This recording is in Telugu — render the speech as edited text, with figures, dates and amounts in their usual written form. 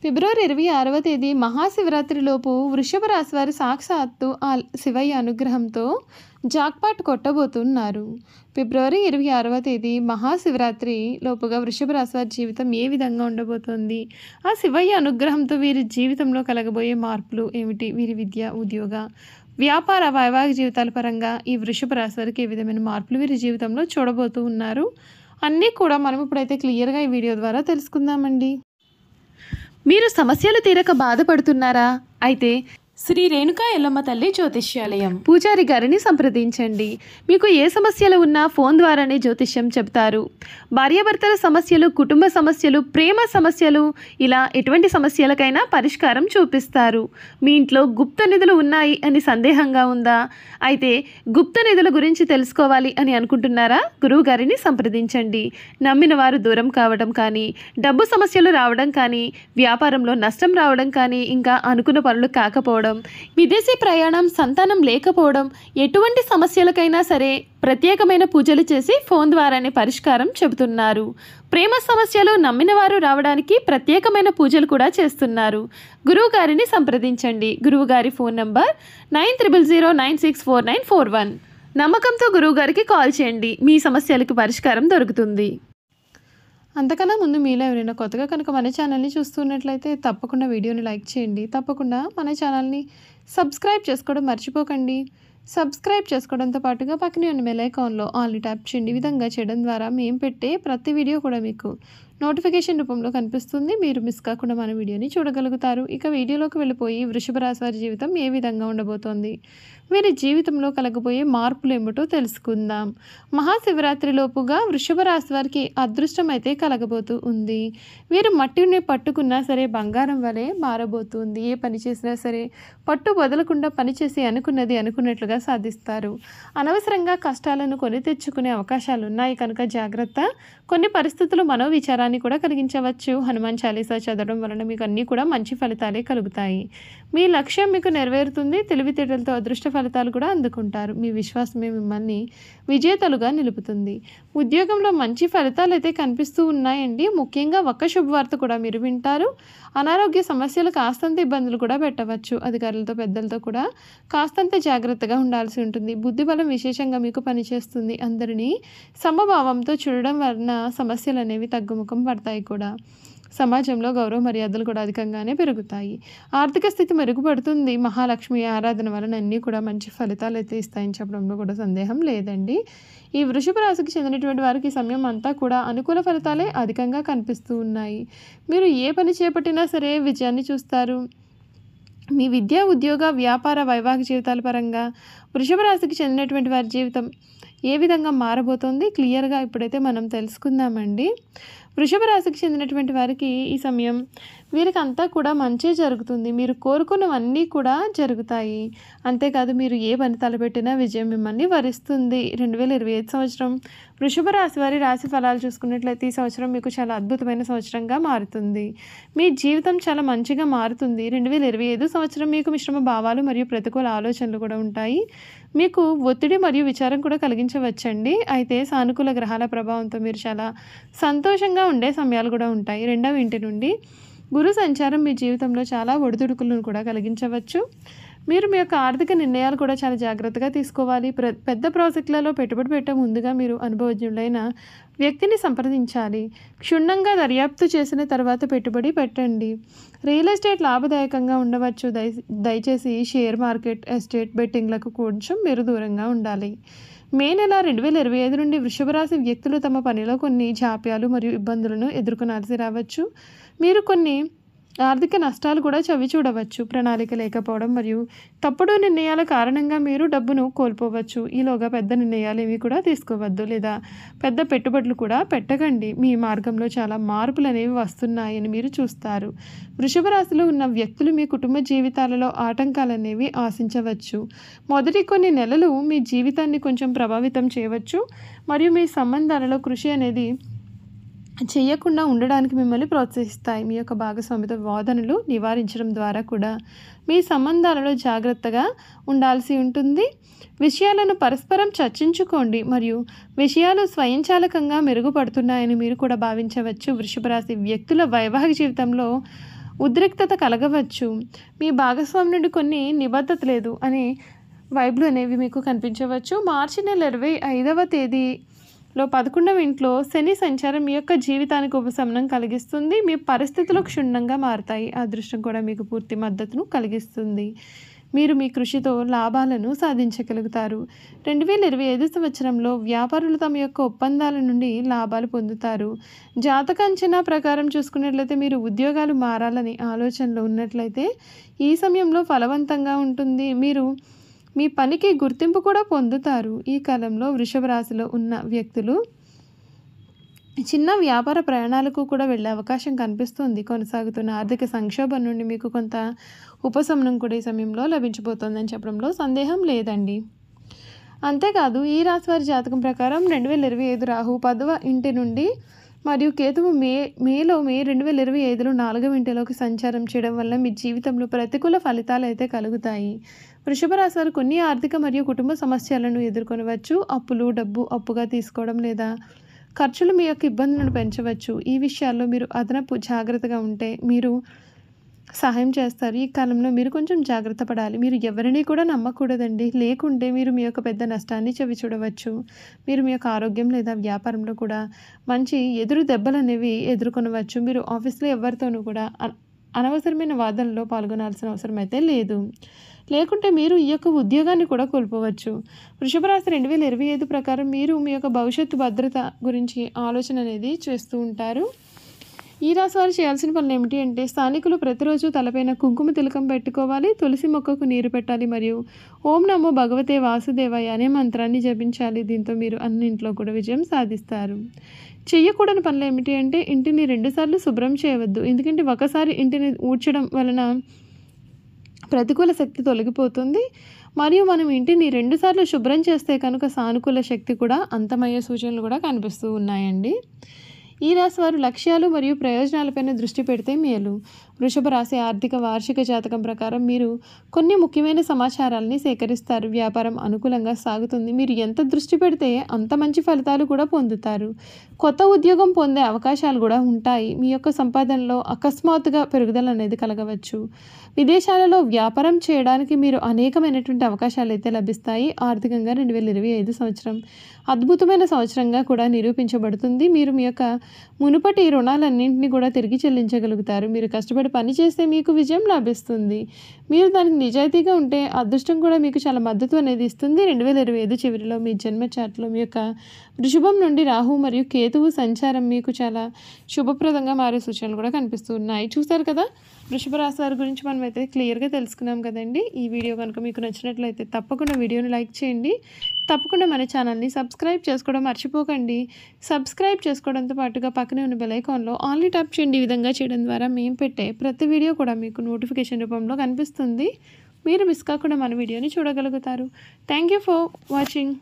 ఫిబ్రవరి 26వ తేదీ మహాశివరాత్రిలోపు వృషభ రాశి వారి సాక్షాత్తు ఆ శివయ్య అనుగ్రహంతో జాక్పాట్ కొట్టబోతున్నారు. ఫిబ్రవరి 26వ తేదీ మహాశివరాత్రి లోపుగా వృషభ రాశి వారి జీవితం ఏ విధంగా ఉండబోతోంది, ఆ శివయ్య అనుగ్రహంతో వీరి జీవితంలో కలగబోయే మార్పులు ఏమిటి, వీరి విద్య, ఉద్యోగ, వ్యాపార, వైవాహిక జీవితాల పరంగా ఈ వృషభ రాశి వారికి ఏ విధమైన మార్పులు వీరి జీవితంలో చూడబోతూ ఉన్నారు అన్నీ కూడా మనం ఇప్పుడైతే క్లియర్గా ఈ వీడియో ద్వారా తెలుసుకుందామండి. మీరు సమస్యలు తీరక బాధపడుతున్నారా? అయితే శ్రీ రేణుకా ఎల్లమ్మ తల్లి జ్యోతిష్యాలయం పూజారి గారిని సంప్రదించండి. మీకు ఏ సమస్యలు ఉన్నా ఫోన్ ద్వారానే జ్యోతిష్యం చెప్తారు. భార్యాభర్తల సమస్యలు, కుటుంబ సమస్యలు, ప్రేమ సమస్యలు, ఇలా ఎటువంటి సమస్యలకైనా పరిష్కారం చూపిస్తారు. మీ ఇంట్లో గుప్త నిధులు ఉన్నాయి అని సందేహంగా ఉందా? అయితే గుప్త నిధుల గురించి తెలుసుకోవాలి అని అనుకుంటున్నారా? గురువు గారిని సంప్రదించండి. నమ్మిన వారు దూరం కావడం కానీ, డబ్బు సమస్యలు రావడం కానీ, వ్యాపారంలో నష్టం రావడం కానీ, ఇంకా అనుకున్న పనులు కాకపోవడం, విదేశీ ప్రయాణం, సంతానం లేకపోవడం, ఎటువంటి సమస్యలకైనా సరే ప్రత్యేకమైన పూజలు చేసి ఫోన్ ద్వారానే పరిష్కారం చెబుతున్నారు. ప్రేమ సమస్యలు నమ్మిన వారు రావడానికి ప్రత్యేకమైన పూజలు కూడా చేస్తున్నారు. గురువు గారిని సంప్రదించండి. గురువు గారి ఫోన్ నంబర్ 9009649441. నమ్మకంతో గురువు గారికి కాల్ చేయండి. మీ సమస్యలకు పరిష్కారం దొరుకుతుంది. అంతకన్నా ముందు మీలో ఎవరైనా కొత్తగా కనుక మన ఛానల్ని చూస్తున్నట్లయితే తప్పకుండా వీడియోని లైక్ చేయండి. తప్పకుండా మన ఛానల్ని సబ్స్క్రైబ్ చేసుకోవడం మర్చిపోకండి. సబ్స్క్రైబ్ చేసుకోవడంతో పాటుగా పక్కనే ఉన్న బెల్ ఐకాన్లో ఆల్ని ట్యాప్ చేయండి. ఈ విధంగా చేయడం ద్వారా మేము పెట్టే ప్రతి వీడియో కూడా మీకు నోటిఫికేషన్ రూపంలో కనిపిస్తుంది. మీరు మిస్ కాకుండా మన వీడియోని చూడగలుగుతారు. ఇక వీడియోలోకి వెళ్ళిపోయి వృషభ రాశి వారి జీవితం ఏ విధంగా ఉండబోతోంది, వీరి జీవితంలో కలగబోయే మార్పులు ఏమిటో తెలుసుకుందాం. మహాశివరాత్రి లోపుగా వృషభ రాశి వారికి అదృష్టం అయితే కలగబోతూ ఉంది. వీరు మట్టిని పట్టుకున్నా సరే బంగారం వలె మారబోతుంది. ఏ పని చేసినా సరే పట్టు వదలకుండా పనిచేసి అనుకున్నది అనుకున్నట్లుగా సాధిస్తారు. అనవసరంగా కష్టాలను కొని తెచ్చుకునే అవకాశాలు ఉన్నాయి కనుక జాగ్రత్త. కొన్ని పరిస్థితులు మనోవిచారాన్ని కూడా కలిగించవచ్చు. హనుమాన్ చాలీసా చదవడం వలన మీకు అన్నీ కూడా మంచి ఫలితాలే కలుగుతాయి. మీ లక్ష్యం మీకు నెరవేరుతుంది. తెలివితేటలతో అదృష్ట ఫలితాలు కూడా అందుకుంటారు. మీ విశ్వాసమే మిమ్మల్ని విజేతలుగా నిలుపుతుంది. ఉద్యోగంలో మంచి ఫలితాలు అయితే కనిపిస్తూ ఉన్నాయండి. ముఖ్యంగా ఒక్క శుభవార్త కూడా మీరు వింటారు. అనారోగ్య సమస్యలు కాస్తంత ఇబ్బందులు కూడా పెట్టవచ్చు. అధికారులతో, పెద్దలతో కూడా కాస్తంత జాగ్రత్తగా ఉండాల్సి ఉంటుంది. బుద్ధిబలం విశేషంగా మీకు పనిచేస్తుంది. అందరినీ సమభావంతో చూడడం వలన సమస్యలు అనేవి తగ్గుముఖం పడతాయి కూడా. సమాజంలో గౌరవ మర్యాదలు కూడా అధికంగానే పెరుగుతాయి. ఆర్థిక స్థితి మెరుగుపడుతుంది. మహాలక్ష్మి ఆరాధన వలన అన్నీ కూడా మంచి ఫలితాలు అయితే ఇస్తాయని చెప్పడంలో కూడా సందేహం లేదండి. ఈ వృషభ రాశికి చెందినటువంటి వారికి ఈ సమయం అంతా కూడా అనుకూల ఫలితాలే అధికంగా కనిపిస్తూ ఉన్నాయి. మీరు ఏ పని చేపట్టినా సరే విజయాన్ని చూస్తారు. మీ విద్య, ఉద్యోగ, వ్యాపార, వైవాహిక జీవితాల పరంగా వృషభ రాశికి చెందినటువంటి వారి జీవితం ఏ విధంగా మారబోతోంది క్లియర్గా ఇప్పుడైతే మనం తెలుసుకుందామండి. వృషభ రాశికి చెందినటువంటి వారికి ఈ సమయం వీరికి అంతా కూడా మంచి జరుగుతుంది. మీరు కోరుకున్నవన్నీ కూడా జరుగుతాయి. అంతేకాదు మీరు ఏ పని తలపెట్టినా విజయం మిమ్మల్ని వరిస్తుంది. 2025 సంవత్సరం వృషభ రాశి వారి రాశి ఫలాలు చూసుకున్నట్లయితే ఈ సంవత్సరం మీకు చాలా అద్భుతమైన సంవత్సరంగా మారుతుంది. మీ జీవితం చాలా మంచిగా మారుతుంది. 2025 సంవత్సరం మీకు మిశ్రమ భావాలు మరియు ప్రతికూల ఆలోచనలు కూడా ఉంటాయి. మీకు ఒత్తిడి మరియు విచారం కూడా కలిగించవచ్చండి. అయితే సానుకూల గ్రహాల ప్రభావంతో మీరు చాలా సంతోషంగా ఉండే సమయాలు కూడా ఉంటాయి. 2వ ఇంటి నుండి గురు సంచారం మీ జీవితంలో చాలా ఒడిదుడుకులను కూడా కలిగించవచ్చు. మీరు మీ యొక్క ఆర్థిక నిర్ణయాలు కూడా చాలా జాగ్రత్తగా తీసుకోవాలి. పెద్ద ప్రాజెక్టులలో పెట్టుబడి పెట్టే ముందుగా మీరు అనుభవజ్ఞులైన వ్యక్తిని సంప్రదించాలి. క్షుణ్ణంగా దర్యాప్తు చేసిన తర్వాత పెట్టుబడి పెట్టండి. రియల్ ఎస్టేట్ లాభదాయకంగా ఉండవచ్చు. దయచేసి షేర్ మార్కెట్, ఎస్టేట్ బెట్టింగ్లకు కొంచెం మీరు దూరంగా ఉండాలి. మే నెల 2025 నుండి వృషభ రాశి వ్యక్తులు తమ పనిలో కొన్ని జాప్యాలు మరియు ఇబ్బందులను ఎదుర్కొనాల్సి రావచ్చు. మీరు కొన్ని ఆర్థిక నష్టాలు కూడా చవి చూడవచ్చు. ప్రణాళిక లేకపోవడం మరియు తప్పుడు నిర్ణయాల కారణంగా మీరు డబ్బును కోల్పోవచ్చు. ఈలోగా పెద్ద నిర్ణయాలు ఏవి కూడా తీసుకోవద్దు లేదా పెద్ద పెట్టుబడులు కూడా పెట్టకండి. మీ మార్గంలో చాలా మార్పులు అనేవి వస్తున్నాయని మీరు చూస్తారు. వృషభ రాశిలో ఉన్న వ్యక్తులు మీ కుటుంబ జీవితాలలో ఆటంకాలు అనేవి ఆశించవచ్చు. మొదటి కొన్ని నెలలు మీ జీవితాన్ని కొంచెం ప్రభావితం చేయవచ్చు మరియు మీ సంబంధాలలో కృషి అనేది చేయకుండా ఉండడానికి మిమ్మల్ని ప్రోత్సహిస్తాయి. మీ యొక్క భాగస్వామితో వాదనలు నివారించడం ద్వారా కూడా మీ సంబంధాలలో జాగ్రత్తగా ఉండాల్సి ఉంటుంది. విషయాలను పరస్పరం చర్చించుకోండి మరియు విషయాలు స్వయంచాలకంగా మెరుగుపడుతున్నాయని మీరు కూడా భావించవచ్చు. వృషభ రాశి వ్యక్తుల వైవాహిక జీవితంలో ఉద్రిక్తత కలగవచ్చు. మీ భాగస్వామి నుండి కొన్ని నిబద్ధత లేదు అనే వైబ్లు అనేవి మీకు కనిపించవచ్చు. మార్చి నెల 25వ తేదీలో 11వ ఇంట్లో శని సంచారం మీ యొక్క జీవితానికి ఉపశమనం కలిగిస్తుంది. మీ పరిస్థితులు క్షుణ్ణంగా మారుతాయి. అదృష్టం కూడా మీకు పూర్తి మద్దతును కలిగిస్తుంది. మీరు మీ కృషితో లాభాలను సాధించగలుగుతారు. 2025 సంవత్సరంలో వ్యాపారులు తమ యొక్క ఒప్పందాల నుండి లాభాలు పొందుతారు. జాతక అంచనా ప్రకారం చూసుకున్నట్లయితే మీరు ఉద్యోగాలు మారాలని ఆలోచనలో ఉన్నట్లయితే ఈ సమయంలో ఫలవంతంగా ఉంటుంది. మీరు మీ పనికి గుర్తింపు కూడా పొందుతారు. ఈ కాలంలో వృషభ రాశిలో ఉన్న వ్యక్తులు చిన్న వ్యాపార ప్రయాణాలకు కూడా వెళ్ళే అవకాశం కనిపిస్తుంది. కొనసాగుతున్న ఆర్థిక సంక్షోభం నుండి మీకు కొంత ఉపశమనం కూడా ఈ సమయంలో లభించబోతోందని చెప్పడంలో సందేహం లేదండి. అంతేకాదు ఈ రాశి వారి జాతకం ప్రకారం 2025 రాహు 10వ ఇంటి నుండి మరియు కేతువు మే 2025లో 4వ ఇంటిలోకి సంచారం చేయడం వల్ల మీ జీవితంలో ప్రతికూల ఫలితాలు అయితే కలుగుతాయి. వృషభ రాశి వారు కొన్ని ఆర్థిక మరియు కుటుంబ సమస్యలను ఎదుర్కొనవచ్చు. అప్పులు, డబ్బు అప్పుగా తీసుకోవడం లేదా ఖర్చులు మీ యొక్క ఇబ్బందులను పెంచవచ్చు. ఈ విషయాల్లో మీరు అదనపు జాగ్రత్తగా ఉంటే మీరు సహాయం చేస్తారు. ఈ కాలంలో మీరు కొంచెం జాగ్రత్త పడాలి. మీరు ఎవరిని కూడా నమ్మకూడదండి. లేకుంటే మీరు మీ యొక్క పెద్ద నష్టాన్ని చవి చూడవచ్చు. మీరు మీ యొక్క ఆరోగ్యం లేదా వ్యాపారంలో కూడా మంచి ఎదురు దెబ్బలు అనేవి ఎదుర్కొనవచ్చు. మీరు ఆఫీస్లో ఎవరితోనూ కూడా అనవసరమైన వాదనలో పాల్గొనాల్సిన అవసరం అయితే లేదు. లేకుంటే మీరు ఈ యొక్క ఉద్యోగాన్ని కూడా కోల్పోవచ్చు. వృషభ రాశి 2025 ప్రకారం మీరు మీ యొక్క భవిష్యత్తు భద్రత గురించి ఆలోచన అనేది చేస్తూ ఉంటారు. ఈ రాశి వారు చేయాల్సిన పనులు ఏమిటి అంటే స్థానికులు ప్రతిరోజు తలపైన కుంకుమ తిలకం పెట్టుకోవాలి. తులసి మొక్కకు నీరు పెట్టాలి మరియు ఓం నమో భగవతే వాసుదేవాయ అనే మంత్రాన్ని జపించాలి. దీంతో మీరు అన్నింట్లో కూడా విజయం సాధిస్తారు. చెయ్యకూడని పనులు ఏమిటి అంటే ఇంటిని 2 సార్లు శుభ్రం చేయవద్దు. ఎందుకంటే ఒకసారి ఇంటిని ఊడ్చడం వలన ప్రతికూల శక్తి తొలగిపోతుంది. మరియు మనం ఇంటిని 2 సార్లు శుభ్రం చేస్తే కనుక సానుకూల శక్తి కూడా అంతమయ్యే సూచనలు కూడా కనిపిస్తూ ఉన్నాయండి. ఈ రాశి వారు లక్ష్యాలు మరియు ప్రయోజనాలపైన దృష్టి పెడితే మేలు. వృషభ రాశి ఆర్థిక వార్షిక జాతకం ప్రకారం మీరు కొన్ని ముఖ్యమైన సమాచారాలని సేకరిస్తారు. వ్యాపారం అనుకూలంగా సాగుతుంది. మీరు ఎంత దృష్టి పెడితే అంత మంచి ఫలితాలు కూడా పొందుతారు. కొత్త ఉద్యోగం పొందే అవకాశాలు కూడా ఉంటాయి. మీ యొక్క సంపాదనలో అకస్మాత్తుగా పెరుగుదల అనేది కలగవచ్చు. విదేశాలలో వ్యాపారం చేయడానికి మీరు అనేకమైనటువంటి అవకాశాలు అయితే లభిస్తాయి. ఆర్థికంగా 2025 సంవత్సరం అద్భుతమైన సంవత్సరంగా కూడా నిరూపించబడుతుంది. మీరు మీ యొక్క మునుపటి రుణాలన్నింటినీ కూడా తిరిగి చెల్లించగలుగుతారు. మీరు కష్టపడి పని చేస్తే మీకు విజయం లభిస్తుంది. మీరు దానికి నిజాయితీగా ఉంటే అదృష్టం కూడా మీకు చాలా మద్దతు అనేది ఇస్తుంది. 2025 చివరిలో మీ జన్మ చార్ట్లో మీ యొక్క వృషభం నుండి రాహు మరియు కేతువు సంచారం మీకు చాలా శుభప్రదంగా మారే సూచనలు కూడా కనిపిస్తూ ఉన్నాయి. చూసారు కదా, వృషభ రాశి వారి గురించి మనమైతే క్లియర్గా తెలుసుకున్నాం కదండి. ఈ వీడియో కనుక మీకు నచ్చినట్లయితే తప్పకుండా వీడియోని లైక్ చేయండి. తప్పకుండా మన ఛానల్ని సబ్స్క్రైబ్ చేసుకోవడం మర్చిపోకండి. సబ్స్క్రైబ్ చేసుకోవడంతో పాటుగా పక్కనే ఉన్న బెల్ ఐకాన్లో ఆల్ని ట్యాప్ చేయండి. ఈ విధంగా చేయడం ద్వారా మేము పెట్టే ప్రతి వీడియో కూడా మీకు నోటిఫికేషన్ రూపంలో కనిపిస్తుంది. మీరు మిస్ కాకుండా మన వీడియోని చూడగలుగుతారు. Thank you for watching.